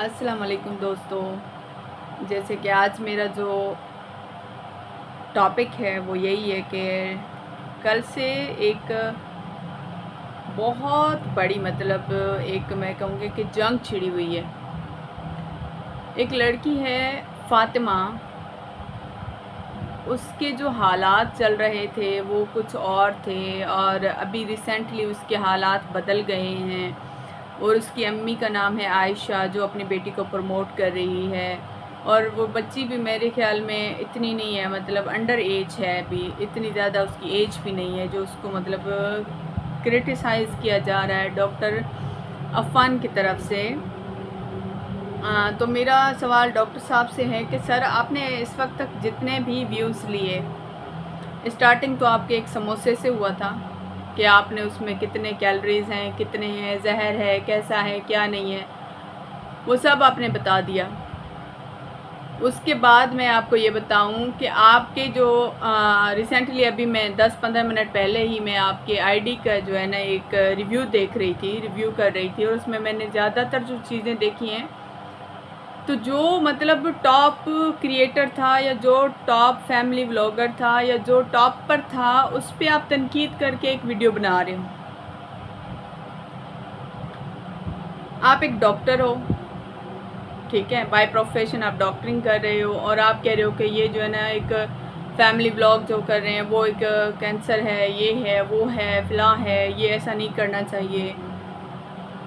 अस्सलाम वालेकुम दोस्तों। जैसे कि आज मेरा जो टॉपिक है वो यही है कि कल से एक बहुत बड़ी एक मैं कहूँगी कि जंग छिड़ी हुई है। एक लड़की है फ़ातिमा, उसके जो हालात चल रहे थे वो कुछ और थे और अभी रिसेंटली उसके हालात बदल गए हैं। और उसकी अम्मी का नाम है आयशा, जो अपनी बेटी को प्रमोट कर रही है। और वो बच्ची भी मेरे ख़्याल में इतनी नहीं है, अंडर एज है, अभी इतनी ज़्यादा उसकी एज भी नहीं है जो उसको क्रिटिसाइज़ किया जा रहा है डॉक्टर अफ़ान की तरफ से। तो मेरा सवाल डॉक्टर साहब से है कि सर, आपने इस वक्त तक जितने भी व्यूज़ लिए, स्टार्टिंग तो आपके एक समोसे से हुआ था कि आपने उसमें कितने कैलोरीज़ हैं, कितने हैं, जहर है, कैसा है, क्या नहीं है, वो सब आपने बता दिया। उसके बाद मैं आपको ये बताऊं कि आपके जो रिसेंटली अभी मैं 10-15 मिनट पहले ही मैं आपके आईडी का जो है ना एक रिव्यू कर रही थी और उसमें मैंने ज़्यादातर जो चीज़ें देखी हैं, तो जो टॉप क्रिएटर था या जो टॉप फैमिली व्लॉगर था या जो टॉप पर था, उस पर आप तनकीद करके एक वीडियो बना रहे हो। आप एक डॉक्टर हो, ठीक है, बाय प्रोफेशन आप डॉक्टरिंग कर रहे हो और आप कह रहे हो कि ये जो है ना एक फैमिली व्लॉग जो कर रहे हैं वो एक कैंसर है, ये है, वो है, फ़लाँ है, ये ऐसा नहीं करना चाहिए।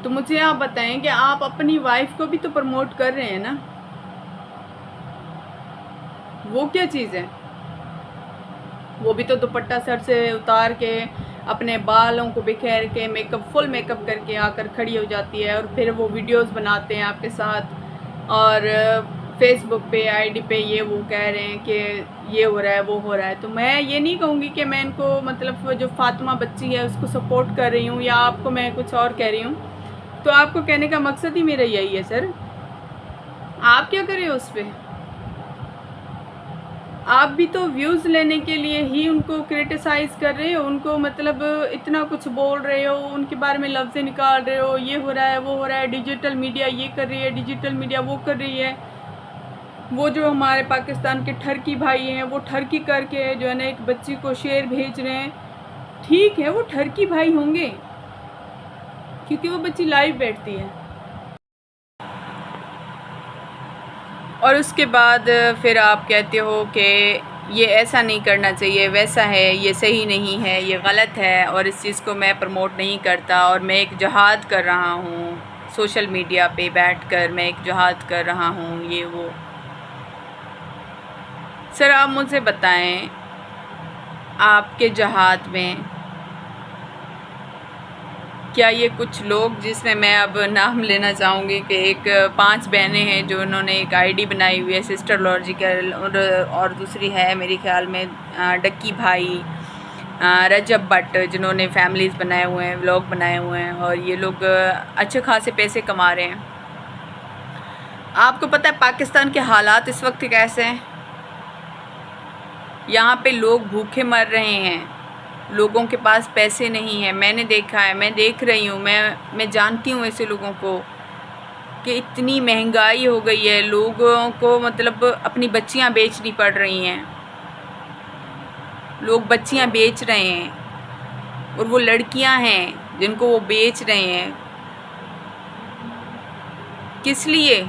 तो मुझे आप बताएं कि आप अपनी वाइफ को भी तो प्रमोट कर रहे हैं ना, वो क्या चीज़ है? वो भी तो दुपट्टा सर से उतार के अपने बालों को बिखेर के फुल मेकअप करके आकर खड़ी हो जाती है और फिर वो वीडियोस बनाते हैं आपके साथ और फेसबुक पे आईडी पे ये वो कह रहे हैं कि ये हो रहा है, वो हो रहा है। तो मैं ये नहीं कहूँगी कि मैं इनको जो फातिमा बच्ची है उसको सपोर्ट कर रही हूँ या आपको मैं कुछ और कह रही हूँ। तो आपको कहने का मकसद ही मेरा यही है सर, आप क्या कर रहे हो उस पर? आप भी तो व्यूज़ लेने के लिए ही उनको क्रिटिसाइज़ कर रहे हो, उनको इतना कुछ बोल रहे हो, उनके बारे में लफ्ज़ निकाल रहे हो, ये हो रहा है, वो हो रहा है, डिजिटल मीडिया ये कर रही है, डिजिटल मीडिया वो कर रही है। वो जो हमारे पाकिस्तान के ठरकी भाई हैं, वो ठरकी करके जो है ना एक बच्ची को शेर भेज रहे हैं। ठीक है, वो ठरकी भाई होंगे क्योंकि वो बच्ची लाइव बैठती है। और उसके बाद फिर आप कहते हो कि ये ऐसा नहीं करना चाहिए, वैसा है, ये सही नहीं है, ये गलत है और इस चीज़ को मैं प्रमोट नहीं करता और मैं एक जिहाद कर रहा हूँ, सोशल मीडिया पे बैठकर मैं एक जिहाद कर रहा हूँ, ये वो। सर, आप मुझे बताएं, आपके जिहाद में क्या ये कुछ लोग, जिसमें मैं अब नाम लेना चाहूँगी कि एक 5 बहनें हैं जो उन्होंने एक आईडी बनाई हुई है सिस्टर लॉजिकल, और दूसरी है मेरे ख्याल में डक्की भाई, रजब भट्ट, जिन्होंने फैमिलीज़ बनाए हुए हैं, व्लॉग बनाए हुए हैं और ये लोग अच्छे खासे पैसे कमा रहे हैं। आपको पता है पाकिस्तान के हालात इस वक्त कैसे हैं? यहाँ पे लोग भूखे मर रहे हैं, लोगों के पास पैसे नहीं है। मैंने देखा है, मैं देख रही हूँ, मैं जानती हूँ ऐसे लोगों को कि इतनी महंगाई हो गई है, लोगों को अपनी बच्चियाँ बेचनी पड़ रही हैं, लोग बच्चियाँ बेच रहे हैं और वो लड़कियाँ हैं जिनको वो बेच रहे हैं। किस लिए?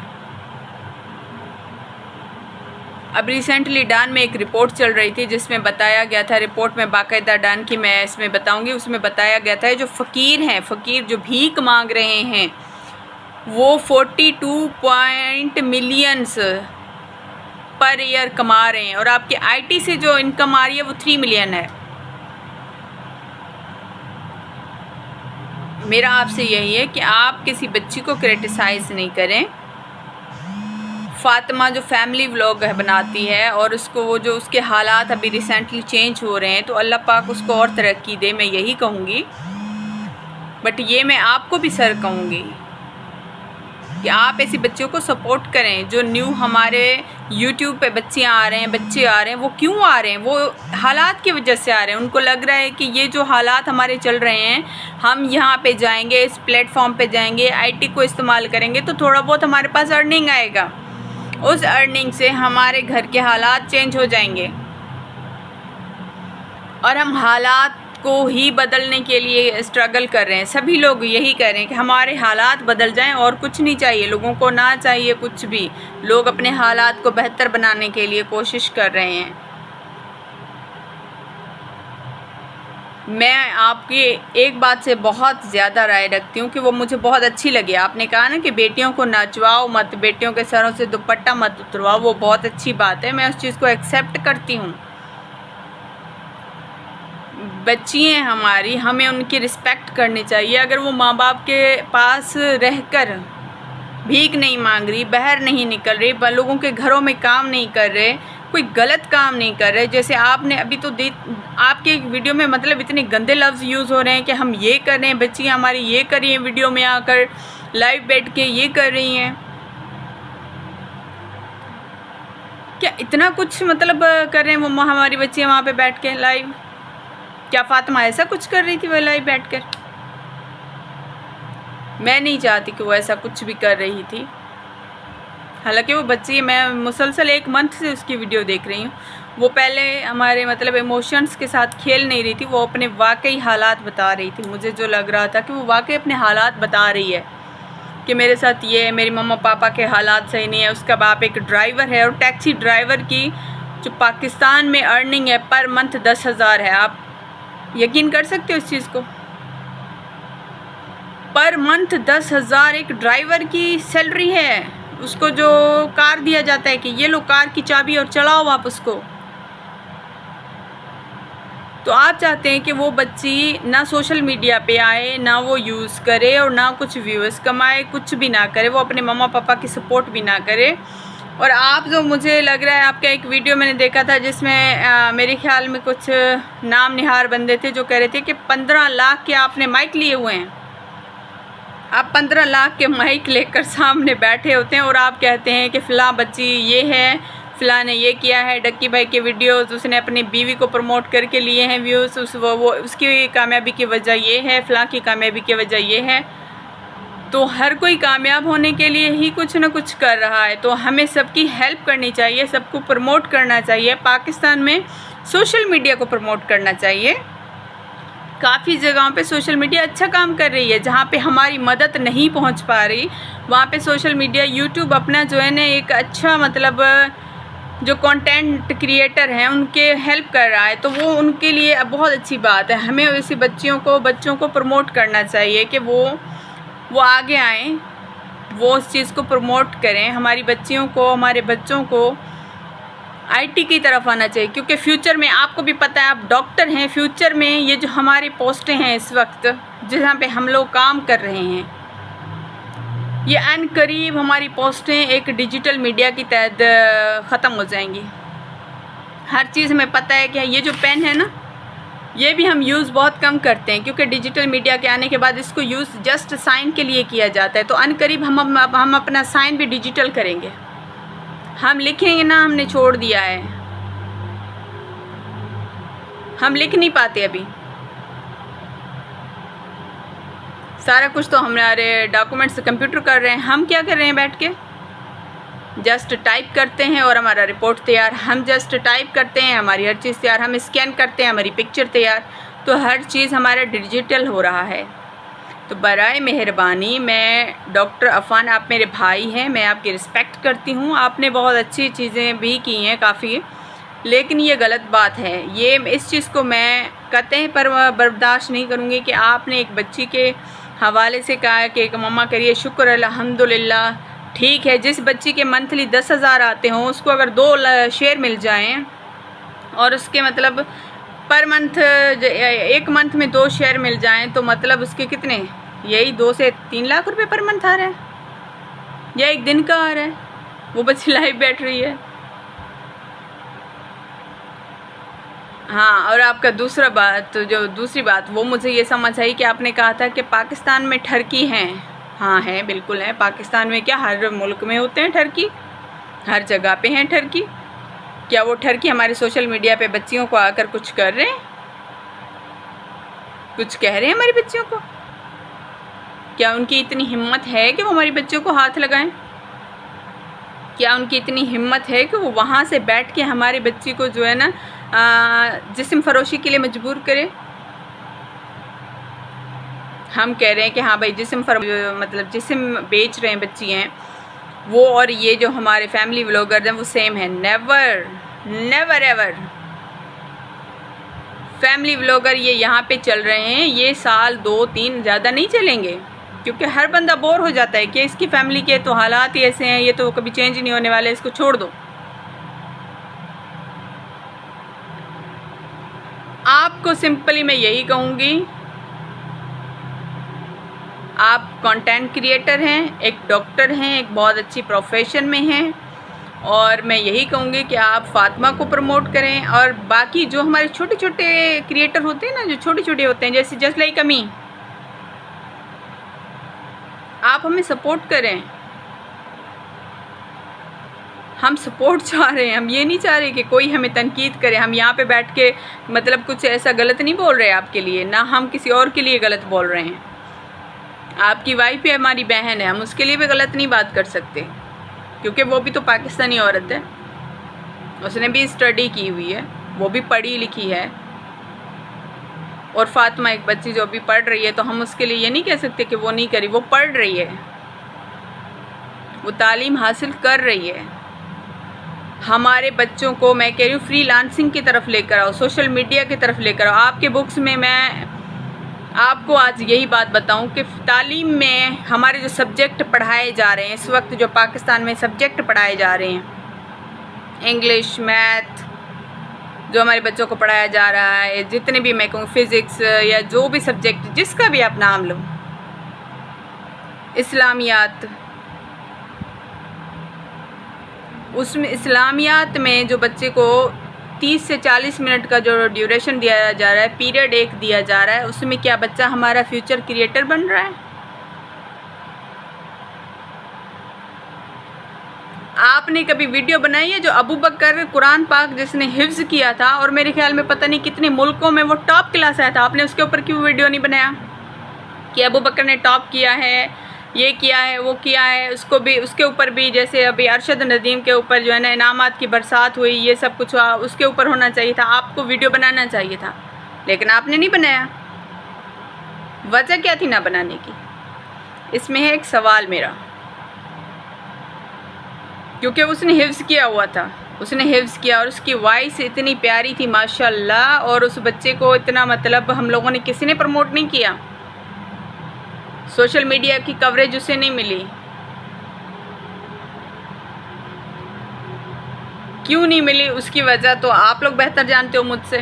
अब रिसेंटली डान में एक रिपोर्ट चल रही थी जिसमें बताया गया था, रिपोर्ट में बाकायदा डान की मैं इसमें बताऊंगी, उसमें बताया गया था जो फ़कीर हैं, फ़कीर जो भीख मांग रहे हैं, वो 42 मिलियंस पर ईयर कमा रहे हैं और आपके आईटी से जो इनकम आ रही है वो 3 मिलियन है। मेरा आपसे यही है कि आप किसी बच्ची को क्रिटिसाइज़ नहीं करें। फ़ातिमा जो फैमिली व्लॉग बनाती है और उसको वो जो उसके हालात अभी रिसेंटली चेंज हो रहे हैं, तो अल्लाह पाक उसको और तरक्की दे, मैं यही कहूँगी। बट ये मैं आपको भी सर कहूँगी कि आप ऐसी बच्चों को सपोर्ट करें जो न्यू हमारे यूट्यूब पे बच्चे आ रहे हैं, वो क्यों आ रहे हैं? वो हालात की वजह से आ रहे हैं। उनको लग रहा है कि ये जो हालात हमारे चल रहे हैं, हम यहाँ पे जाएंगे, इस प्लेटफॉर्म पे जाएंगे, आईटी को इस्तेमाल करेंगे तो थोड़ा बहुत हमारे पास अर्निंग आएगा। उस अर्निंग से हमारे घर के हालात चेंज हो जाएंगे और हम हालात को ही बदलने के लिए स्ट्रगल कर रहे हैं। सभी लोग यही कर रहे हैं कि हमारे हालात बदल जाएं और कुछ नहीं चाहिए, लोगों को ना चाहिए कुछ भी। लोग अपने हालात को बेहतर बनाने के लिए कोशिश कर रहे हैं। मैं आपकी एक बात से बहुत ज़्यादा राय रखती हूँ कि वो मुझे बहुत अच्छी लगी। आपने कहा ना कि बेटियों को नचवाओ मत, बेटियों के सरों से दुपट्टा मत उतरवाओ, वो बहुत अच्छी बात है, मैं उस चीज़ को एक्सेप्ट करती हूँ। बच्ची हैं हमारी, हमें उनकी रिस्पेक्ट करनी चाहिए। अगर वो माँ बाप के पास रहकर भीख नहीं मांग रही, बाहर नहीं निकल रही, लोगों के घरों में काम नहीं कर रहे, कोई गलत काम नहीं कर रहे, जैसे आपने अभी तो आपके वीडियो में मतलब इतने गंदे लफ्ज़ यूज़ हो रहे हैं कि हम ये कर रहे हैं, बच्ची हमारी ये कर रही हैं, वीडियो में आकर लाइव बैठ के ये कर रही हैं। क्या इतना कुछ मतलब कर रहे हैं वो हमारी बच्चियाँ वहाँ पे बैठ के लाइव? क्या फातिमा ऐसा कुछ कर रही थी वो लाइव बैठकर? मैं नहीं चाहती कि वो ऐसा कुछ भी कर रही थी। हालांकि वो बच्ची, मैं मुसलसल 1 मंथ से उसकी वीडियो देख रही हूँ। वो पहले हमारे मतलब इमोशंस के साथ खेल नहीं रही थी, वो अपने वाकई हालात बता रही थी। मुझे जो लग रहा था कि वो वाकई अपने हालात बता रही है कि मेरे साथ ये है, मेरी मम्मा पापा के हालात सही नहीं है। उसका बाप एक ड्राइवर है और टैक्सी ड्राइवर की जो पाकिस्तान में अर्निंग है पर मंथ 10,000 है। आप यकीन कर सकते हो इस चीज़ को? पर मंथ 10,000 एक ड्राइवर की सैलरी है। उसको जो कार दिया जाता है कि ये लो कार की चाबी और चलाओ आप उसको। तो आप चाहते हैं कि वो बच्ची ना सोशल मीडिया पे आए, ना वो यूज़ करे और ना कुछ व्यूअर्स कमाए, कुछ भी ना करे, वो अपने मम्मा पापा की सपोर्ट भी ना करे। और आप जो, मुझे लग रहा है आपका एक वीडियो मैंने देखा था जिसमें मेरे ख्याल में कुछ नाम निहार बंदे थे जो कह रहे थे कि 15 लाख के आपने माइक लिए हुए हैं। आप 15 लाख के माइक लेकर सामने बैठे होते हैं और आप कहते हैं कि फ़लाँ बच्ची ये है, फ़लाँ ने ये किया है। डक्की भाई के वीडियोस उसने अपनी बीवी को प्रमोट करके लिए हैं व्यूज़, उसकी कामयाबी की वजह ये है, फ़लाँ की कामयाबी की वजह ये है। तो हर कोई कामयाब होने के लिए ही कुछ ना कुछ कर रहा है, तो हमें सबकी हेल्प करनी चाहिए, सबको प्रमोट करना चाहिए। पाकिस्तान में सोशल मीडिया को प्रमोट करना चाहिए। काफ़ी जगहों पे सोशल मीडिया अच्छा काम कर रही है। जहाँ पे हमारी मदद नहीं पहुँच पा रही वहाँ पे सोशल मीडिया, यूट्यूब अपना जो है ना एक अच्छा मतलब जो कंटेंट क्रिएटर हैं उनके हेल्प कर रहा है, तो वो उनके लिए बहुत अच्छी बात है। हमें ऐसी बच्चों को प्रमोट करना चाहिए कि वो आगे आएँ, वो उस चीज़ को प्रमोट करें। हमारी बच्चियों को, हमारे बच्चों को आईटी की तरफ आना चाहिए, क्योंकि फ्यूचर में आपको भी पता है, आप डॉक्टर हैं, फ्यूचर में ये जो हमारी पोस्टें हैं इस वक्त जहाँ पे हम लोग काम कर रहे हैं, ये अनकरीब हमारी पोस्टें एक डिजिटल मीडिया की तहत ख़त्म हो जाएंगी। हर चीज़ हमें पता है कि ये जो पेन है ना, ये भी हम यूज़ बहुत कम करते हैं, क्योंकि डिजिटल मीडिया के आने के बाद इसको यूज़ जस्ट साइन के लिए किया जाता है। तो अनकरीब हम अपना साइन भी डिजिटल करेंगे, हम लिखेंगे ना, हमने छोड़ दिया है, हम लिख नहीं पाते अभी। सारा कुछ तो हमारे डॉक्यूमेंट्स कंप्यूटर कर रहे हैं, हम क्या कर रहे हैं बैठ के? जस्ट टाइप करते हैं और हमारा रिपोर्ट तैयार। हम जस्ट टाइप करते हैं, हमारी हर चीज़ तैयार। हम स्कैन करते हैं, हमारी पिक्चर तैयार। तो हर चीज़ हमारा डिजिटल हो रहा है। तो बराए मेहरबानी, मैं डॉक्टर अफ़ान, आप मेरे भाई हैं, मैं आपकी रिस्पेक्ट करती हूँ। आपने बहुत अच्छी चीज़ें भी की हैं काफ़ी, लेकिन ये गलत बात है। ये इस चीज़ को मैं कतई पर बर्दाश्त नहीं करूँगी कि आपने एक बच्ची के हवाले से कहा कि एक मम्मा करिए शुक्र अल्हम्दुलिल्लाह, ठीक है। जिस बच्ची के मंथली 10,000 आते हों, उसको अगर 2 शेयर मिल जाएं और उसके मतलब पर मंथ 1 मंथ में 2 शेयर मिल जाएं, तो मतलब उसके कितने, यही 2 से 3 लाख रुपए पर मंथ आ रहा है, या एक दिन का आ रहा है। वो बच्ची लाइव बैठ रही है। हाँ, और आपका दूसरी बात वो मुझे ये समझ आई कि आपने कहा था कि पाकिस्तान में ठरकी हैं। हाँ है, बिल्कुल है। पाकिस्तान में क्या, हर मुल्क में होते हैं ठरकी, हर जगह पे हैं ठरकी। क्या वो ठरकी हमारे सोशल मीडिया पे बच्चियों को आकर कुछ कर रहे हैं, कुछ कह रहे हैं हमारी बच्चियों को? क्या उनकी इतनी हिम्मत है कि वो हमारी बच्चियों को हाथ लगाएं? क्या उनकी इतनी हिम्मत है कि वो वहाँ से बैठ के हमारी बच्ची को जो है ना जिस्म फरोशी के लिए मजबूर करे? हम कह रहे हैं कि हाँ भाई मतलब जिस्म बेच रहे हैं बच्ची हैं वो, और ये जो हमारे फैमिली व्लॉगर्स हैं वो सेम है। Never never ever family vlogger ये यहाँ पे चल रहे हैं, ये साल 2-3 ज़्यादा नहीं चलेंगे, क्योंकि हर बंदा बोर हो जाता है कि इसकी फैमिली के तो हालात ही ऐसे हैं, ये तो कभी चेंज नहीं होने वाले, इसको छोड़ दो। आपको सिंपली मैं यही कहूँगी, आप कंटेंट क्रिएटर हैं, एक डॉक्टर हैं, एक बहुत अच्छी प्रोफेशन में हैं, और मैं यही कहूँगी कि आप फातिमा को प्रमोट करें। और बाकी जो हमारे छोटे छोटे क्रिएटर होते हैं ना, जो छोटे छोटे होते हैं, जैसे जस्ट लाइक अमी, आप हमें सपोर्ट करें। हम सपोर्ट चाह रहे हैं, हम ये नहीं चाह रहे कि कोई हमें तनकीद करे। हम यहाँ पे बैठ के मतलब कुछ ऐसा गलत नहीं बोल रहे आपके लिए, ना हम किसी और के लिए गलत बोल रहे हैं। आपकी वाइफ ही हमारी बहन है, हम उसके लिए भी गलत नहीं बात कर सकते, क्योंकि वो भी तो पाकिस्तानी औरत है, उसने भी स्टडी की हुई है, वो भी पढ़ी लिखी है। और फातिमा एक बच्ची जो अभी पढ़ रही है, तो हम उसके लिए ये नहीं कह सकते कि वो नहीं करी, वो पढ़ रही है, वो तालीम हासिल कर रही है। हमारे बच्चों को मैं कह रही हूँ फ्रीलांसिंग की तरफ लेकर आओ, सोशल मीडिया की तरफ लेकर आओ। आपके बुक्स में मैं आपको आज यही बात बताऊं कि तालीम में हमारे जो सब्जेक्ट पढ़ाए जा रहे हैं इस वक्त, जो पाकिस्तान में सब्जेक्ट पढ़ाए जा रहे हैं, इंग्लिश, मैथ, जो हमारे बच्चों को पढ़ाया जा रहा है, जितने भी मैं कहूँ फिज़िक्स या जो भी सब्जेक्ट जिसका भी आप नाम लो, इस्लामियात, उसमें इस्लामियात में जो बच्चे को 30 से 40 मिनट का जो ड्यूरेशन दिया जा रहा है, पीरियड एक दिया जा रहा है, उसमें क्या बच्चा हमारा फ्यूचर क्रिएटर बन रहा है? आपने कभी वीडियो बनाई है जो अबू बकर कुरान पाक जिसने हिफ्ज़ किया था, और मेरे ख्याल में पता नहीं कितने मुल्कों में वो टॉप क्लास आया था, आपने उसके ऊपर क्यों वीडियो नहीं बनाया कि अबू बकर ने टॉप किया है, ये किया है, वो किया है? उसको भी, उसके ऊपर भी, जैसे अभी अरशद नदीम के ऊपर जो है ना इनामात की बरसात हुई, ये सब कुछ हुआ, उसके ऊपर होना चाहिए था, आपको वीडियो बनाना चाहिए था, लेकिन आपने नहीं बनाया। वजह क्या थी ना बनाने की? इसमें है एक सवाल मेरा, क्योंकि उसने हिफ्ज़ किया हुआ था, उसने हिफ्ज़ किया, और उसकी वॉइस इतनी प्यारी थी माशाल्लाह, और उस बच्चे को इतना मतलब हम लोगों ने किसी ने प्रमोट नहीं किया, सोशल मीडिया की कवरेज उसे नहीं मिली। क्यों नहीं मिली? उसकी वजह तो आप लोग बेहतर जानते हो मुझसे।